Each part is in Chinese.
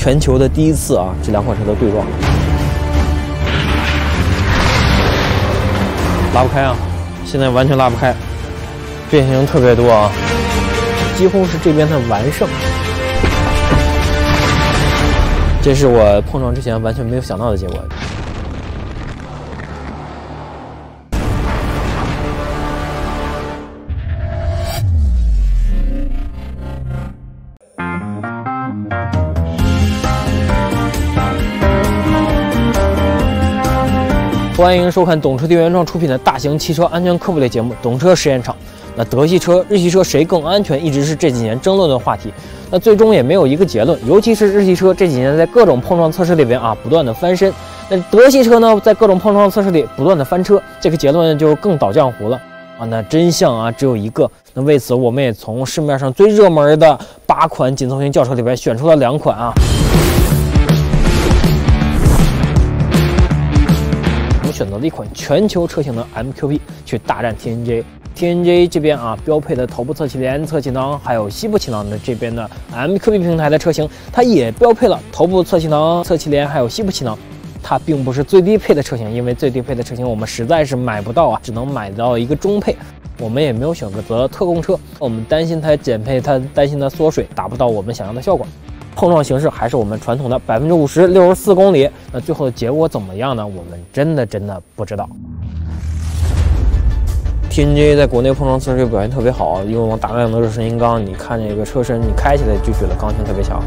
全球的第一次啊，这两款车的对撞，拉不开啊，现在完全拉不开，变形特别多啊，几乎是这边的完胜。这是我碰撞之前完全没有想到的结果。 欢迎收看懂车帝原创出品的大型汽车安全科普类节目《懂车实验场》。那德系车、日系车谁更安全，一直是这几年争论的话题。那最终也没有一个结论。尤其是日系车这几年在各种碰撞测试里边啊，不断的翻身。那德系车呢，在各种碰撞测试里不断的翻车，这个结论就更倒浆糊了啊。那真相啊只有一个。那为此，我们也从市面上最热门的8款紧凑型轿车里边选出了2款啊。 选择了一款全球车型的 MQB 去大战 TNGA。TNGA 这边啊，标配的头部侧气帘、侧气囊，还有膝部气囊的这边的 MQB 平台的车型，它也标配了头部侧气囊、侧气帘，还有膝部气囊。它并不是最低配的车型，因为最低配的车型我们实在是买不到啊，只能买到一个中配。我们也没有选择特供车，我们担心它减配，它担心它缩水，达不到我们想要的效果。 碰撞形式还是我们传统的50%、64公里，那最后的结果怎么样呢？我们真的不知道。TNGA 在国内碰撞测试表现特别好，用了大量的热成型钢，你看这个车身，你开起来就觉得刚性特别强。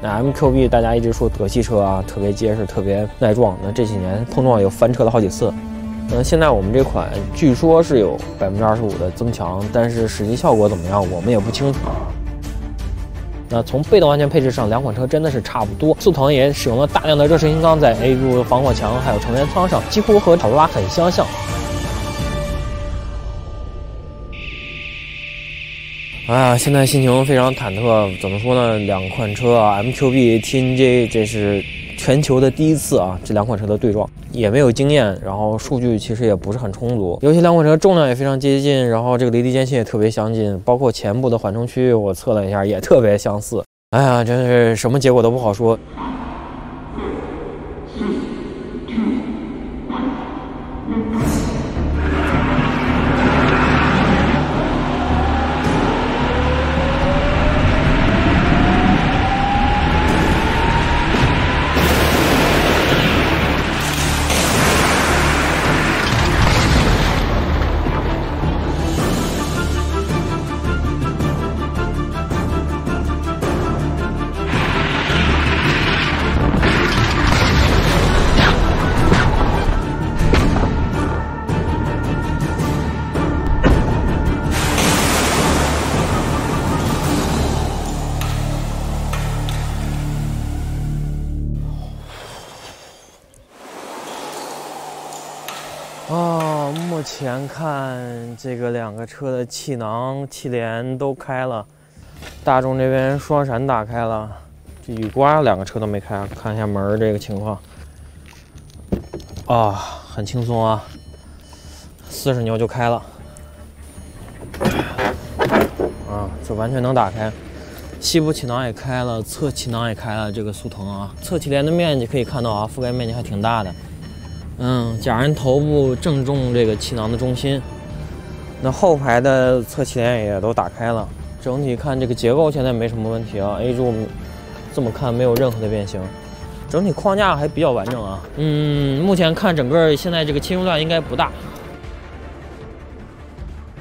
那 MQB 大家一直说德系车啊特别结实、特别耐撞，那这几年碰撞又翻车了好几次。 现在我们这款据说是有25%的增强，但是实际效果怎么样，我们也不清楚。那从被动安全配置上，2款车真的是差不多。速腾也使用了大量的热成型钢在 A 柱、防火墙还有成员舱上，几乎和卡罗拉很相像。现在心情非常忐忑。怎么说呢？2款车啊 ，MQB、TNGA， 这是全球的第一次啊，这2款车的对撞。 也没有经验，然后数据其实也不是很充足，尤其2款车重量也非常接近，然后这个离地间隙也特别相近，包括前部的缓冲区我测了一下也特别相似。哎呀，真是什么结果都不好说。 目前看这个2个车的气囊、气帘都开了，大众这边双闪打开了，这雨刮2个车都没开。看一下门这个情况，很轻松啊，40牛就开了，这完全能打开。膝部气囊也开了，侧气囊也开了。这个速腾啊，侧气帘的面积可以看到啊，覆盖面积还挺大的。 假人头部正中这个气囊的中心，那后排的侧气帘也都打开了。整体看这个结构现在没什么问题啊 ，A 柱这么看没有任何的变形，整体框架还比较完整啊。目前看整个现在这个侵入量应该不大。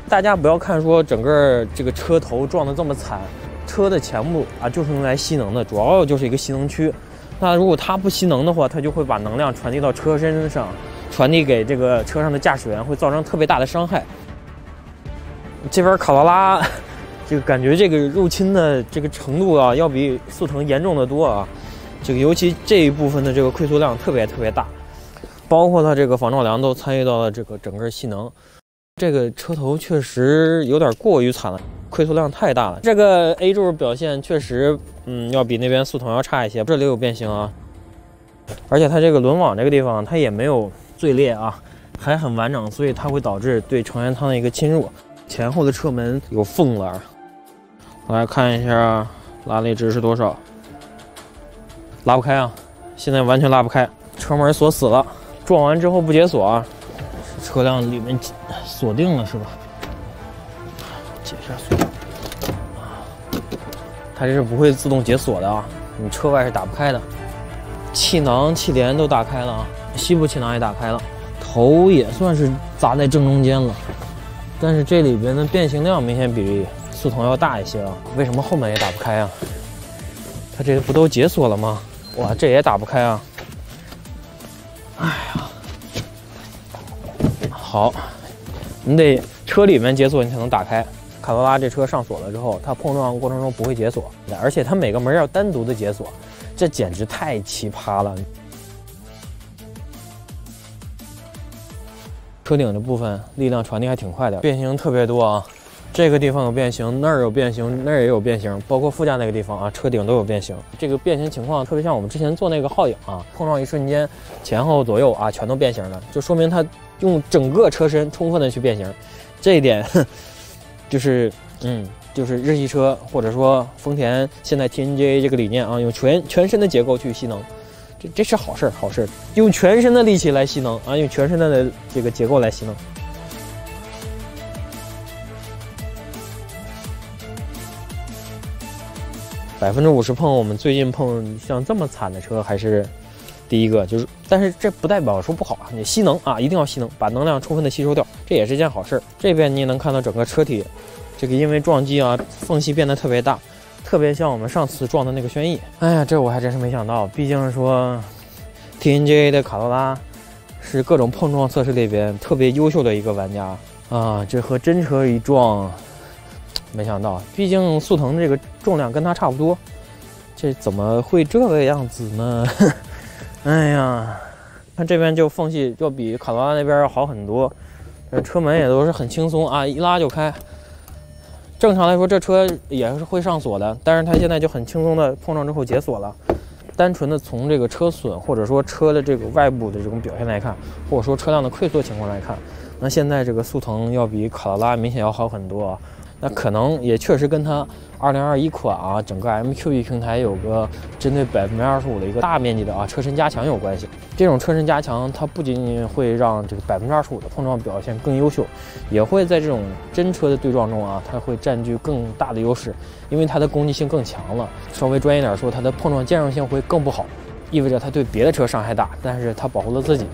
大家不要看说整个这个车头撞得这么惨，车的前部啊就是用来吸能的，主要就是一个吸能区。 那如果它不吸能的话，它就会把能量传递到车身上，传递给这个车上的驾驶员，会造成特别大的伤害。这边卡罗拉，这个感觉这个入侵的这个程度啊，要比速腾严重的多啊。这个尤其这一部分的这个溃缩量特别大，包括它这个防撞梁都参与到了这个整个吸能。这个车头确实有点过于惨了。 溃缩量太大了，这个 A 柱表现确实，要比那边速腾要差一些。这里有变形啊，而且它这个轮网这个地方它也没有碎裂啊，还很完整，所以它会导致对成员舱的一个侵入。前后的车门有缝了，来看一下拉力值是多少，拉不开啊，现在完全拉不开，车门锁死了。撞完之后不解锁啊，车辆里面锁定了是吧？解一下锁。它这是不会自动解锁的啊，你车外是打不开的。气囊、气帘都打开了啊，西部气囊也打开了，头也算是砸在正中间了。但是这里边的变形量明显比速腾要大一些啊。为什么后门也打不开啊？它这不都解锁了吗？哇，这也打不开啊！哎呀，好，你得车里面解锁你才能打开。卡罗拉这车上锁了之后，它碰撞过程中不会解锁，而且它每个门要单独的解锁，这简直太奇葩了。车顶的部分力量传递还挺快的，变形特别多啊。这个地方有变形，那儿有变形，那儿也有变形，包括副驾那个地方啊，车顶都有变形。这个变形情况特别像我们之前做那个皓影啊，碰撞一瞬间，前后左右啊全都变形了，就说明它用整个车身充分的去变形。这一点就是日系车或者说丰田现在 TNGA 这个理念啊，用全身的结构去吸能，这是好事，好事，用全身的力气来吸能啊，用全身的这个结构来吸能。50%碰，我们最近碰像这么惨的车还是第一个，但是这不代表说不好啊，你吸能啊，一定要吸能，把能量充分的吸收掉，这也是件好事。这边你也能看到整个车体，这个因为撞击啊，缝隙变得特别大，特别像我们上次撞的那个轩逸。哎呀，这我还真是没想到，毕竟说 TNGA 的卡罗拉是各种碰撞测试里边特别优秀的一个玩家啊，这和真车一撞。没想到，毕竟速腾这个重量跟它差不多，这怎么会这个样子呢？哎呀，看这边就缝隙要比卡罗拉那边要好很多，车门也都是很轻松啊，一拉就开。正常来说，这车也是会上锁的，但是它现在就很轻松的碰撞之后解锁了。单纯的从这个车损或者说车的这个外部的这种表现来看，或者说车辆的溃缩情况来看，那现在这个速腾要比卡罗拉明显要好很多啊。那可能也确实跟它2021款啊，整个 MQB 平台有个针对25%的一个大面积的啊车身加强有关系。这种车身加强，它不仅仅会让这个25%的碰撞表现更优秀，也会在这种真车的对撞中啊，它会占据更大的优势，因为它的攻击性更强了。稍微专业点说，它的碰撞兼容性会更不好，意味着它对别的车伤害大，但是它保护了自己。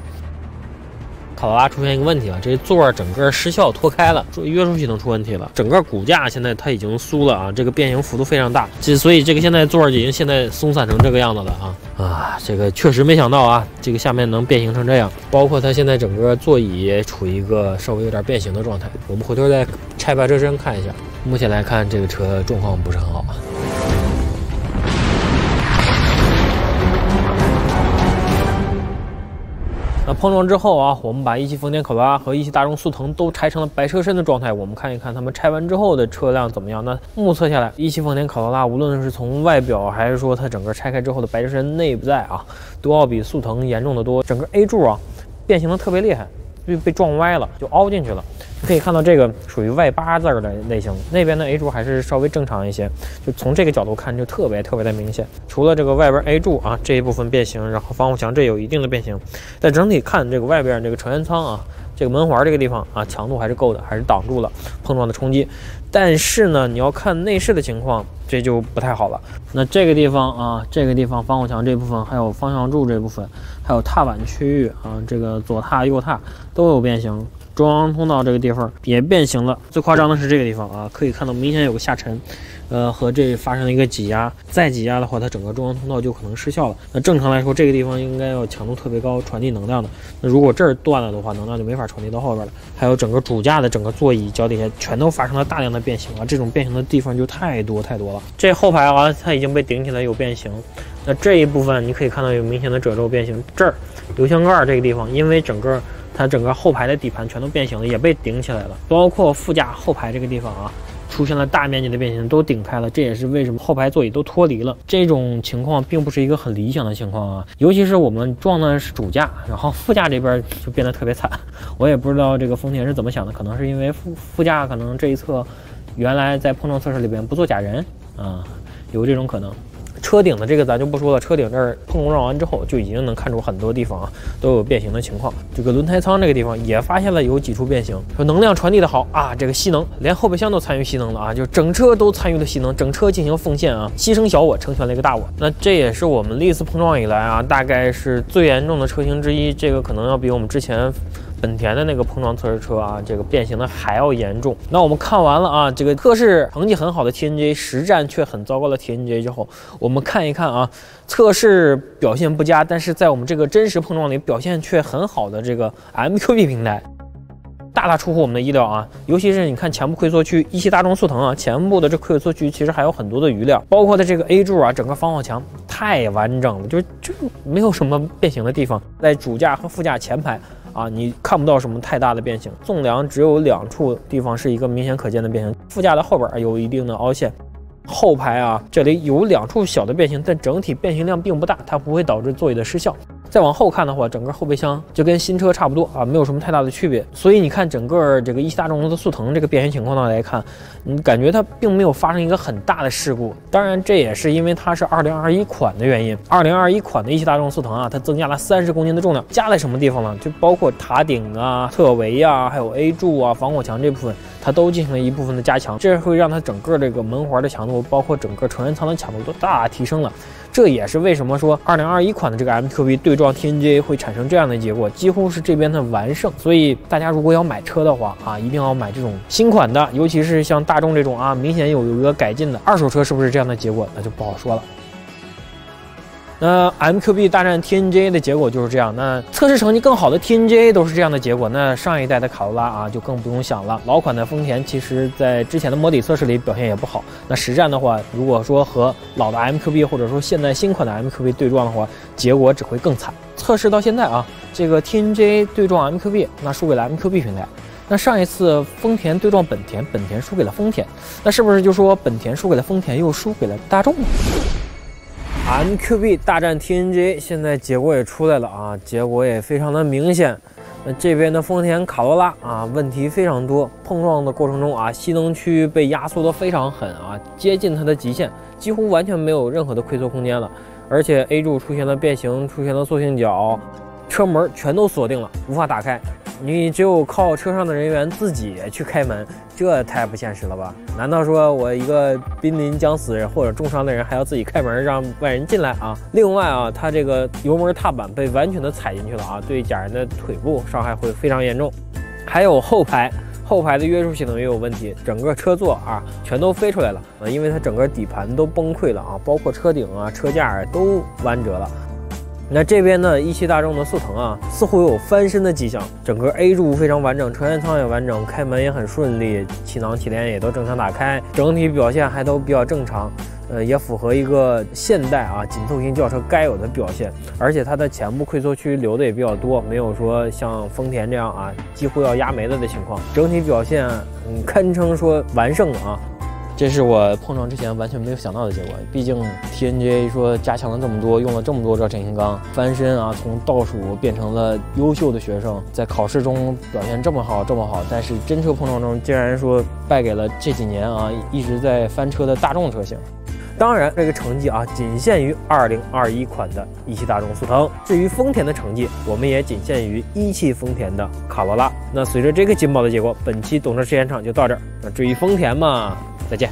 卡罗拉出现一个问题啊，这座整个失效脱开了，约束系统出问题了，整个骨架现在它已经酥了啊，这个变形幅度非常大，所以这个现在座已经现在松散成这个样子了啊，这个确实没想到啊，这个下面能变形成这样，包括它现在整个座椅也处于一个稍微有点变形的状态，我们回头再拆白车身看一下，目前来看这个车状况不是很好啊。那碰撞之后啊，我们把一汽丰田卡罗拉和一汽大众速腾都拆成了白车身的状态，我们看一看他们拆完之后的车辆怎么样。那目测下来，一汽丰田卡罗拉无论是从外表还是说它整个拆开之后的白车身内在啊，都要比速腾严重的多。整个 A 柱啊变形的特别厉害，被撞歪了，就凹进去了。可以看到这个属于外八字的类型，那边的 A 柱还是稍微正常一些，就从这个角度看就特别的明显。除了这个外边 A 柱啊这一部分变形，然后防护墙这有一定的变形，但整体看这个外边这个成员舱啊，这个门环这个地方啊强度还是够的，还是挡住了碰撞的冲击。但是呢，你要看内饰的情况，这就不太好了。那这个地方啊，这个地方防护墙这部分，还有方向柱这部分，还有踏板区域啊，这个左踏右踏都有变形。中央通道这个地方也变形了，最夸张的是这个地方啊，可以看到明显有个下沉，和这发生了一个挤压，再挤压的话，它整个中央通道就可能失效了。那正常来说，这个地方应该要强度特别高，传递能量的。那如果这儿断了的话，能量就没法传递到后边了。还有整个主驾的整个座椅、脚底下全都发生了大量的变形啊，这种变形的地方就太多了。这后排啊，它已经被顶起来有变形。那这一部分你可以看到有明显的褶皱变形，这儿油箱盖这个地方，因为它整个后排的底盘全都变形了，也被顶起来了，包括副驾后排这个地方啊，出现了大面积的变形，都顶开了。这也是为什么后排座椅都脱离了。这种情况并不是一个很理想的情况啊，尤其是我们撞的是主驾，然后副驾这边就变得特别惨。我也不知道这个丰田是怎么想的，可能是因为副驾可能这一侧原来在碰撞测试里边不做假人啊，有这种可能。车顶的这个咱就不说了，车顶这儿碰撞完之后就已经能看出很多地方啊都有变形的情况。这个轮胎舱这个地方也发现了有几处变形，说能量传递的好啊，这个吸能，连后备箱都参与吸能了啊，就整车都参与了吸能，整车进行奉献啊，牺牲小我成全了一个大我。那这也是我们历次碰撞以来啊，大概是最严重的车型之一，这个可能要比我们之前本田的那个碰撞测试车啊，这个变形的还要严重。那我们看完了啊，这个测试成绩很好的 TNGA， 实战却很糟糕的 TNGA 之后，我们看一看啊，测试表现不佳，但是在我们这个真实碰撞里表现却很好的这个 MQB 平台，大大出乎我们的意料啊！尤其是你看前部溃缩区，一汽大众速腾啊，前部的这溃缩区其实还有很多的余量，包括它这个 A 柱啊，整个防火墙太完整了，就没有什么变形的地方，在主驾和副驾前排。啊，你看不到什么太大的变形，纵梁只有2处地方是一个明显可见的变形，副驾的后边有一定的凹陷，后排啊这里有2处小的变形，但整体变形量并不大，它不会导致座椅的失效。再往后看的话，整个后备箱就跟新车差不多啊，没有什么太大的区别。所以你看整个这个一汽大众的速腾这个变形情况上来看，你感觉它并没有发生一个很大的事故。当然，这也是因为它是2021款的原因。2021款的一汽大众速腾啊，它增加了30公斤的重量，加在什么地方呢？就包括塔顶啊、侧围啊、还有 A 柱啊、防火墙这部分，它都进行了一部分的加强，这会让它整个这个门环的强度，包括整个成员舱的强度都大大提升了。这也是为什么说2021款的这个 MQB 对撞 TNGA 会产生这样的结果，几乎是这边的完胜。所以大家如果要买车的话啊，一定要买这种新款的，尤其是像大众这种啊，明显有一个改进的。二手车是不是这样的结果，那就不好说了。那 MQB 大战 TNGA 的结果就是这样，那测试成绩更好的 TNGA 都是这样的结果，那上一代的卡罗拉啊就更不用想了。老款的丰田其实在之前的模拟测试里表现也不好，那实战的话，如果说和老的 MQB 或者说现在新款的 MQB 对撞的话，结果只会更惨。测试到现在啊，这个 TNGA 对撞 MQB， 那输给了 MQB 平台。那上一次丰田对撞本田，本田输给了丰田，那是不是就说本田输给了丰田，又输给了大众呢？MQB 大战 TNGA， 现在结果也出来了啊，结果也非常的明显。那这边的丰田卡罗拉啊，问题非常多，碰撞的过程中啊，吸能区被压缩得非常狠啊，接近它的极限，几乎完全没有任何的溃缩空间了。而且 A 柱出现了变形，出现了塑性角，车门全都锁定了，无法打开。你只有靠车上的人员自己去开门，这太不现实了吧？难道说我一个濒临将死或者重伤的人还要自己开门让外人进来啊？另外啊，它这个油门踏板被完全的踩进去了啊，对假人的腿部伤害会非常严重。还有后排的约束系统也有问题，整个车座啊全都飞出来了啊，因为它整个底盘都崩溃了啊，包括车顶啊、车架都弯折了。那这边呢，一汽大众的速腾啊，似乎有翻身的迹象，整个 A 柱非常完整，成员舱也完整，开门也很顺利，气囊气帘也都正常打开，整体表现还都比较正常，也符合一个现代啊紧凑型轿车该有的表现，而且它的前部溃缩区留的也比较多，没有说像丰田这样啊几乎要压没了的情况，整体表现堪称说完胜了啊。这是我碰撞之前完全没有想到的结果，毕竟 TNGA 说加强了这么多，用了这么多这成型钢，翻身啊，从倒数变成了优秀的学生，在考试中表现这么好，但是真车碰撞中竟然说败给了这几年啊一直在翻车的大众车型。当然，这个成绩啊仅限于2021款的一汽大众速腾。至于丰田的成绩，我们也仅限于一汽丰田的卡罗拉。那随着这个劲爆的结果，本期懂车实验场就到这儿。那至于丰田嘛，再见。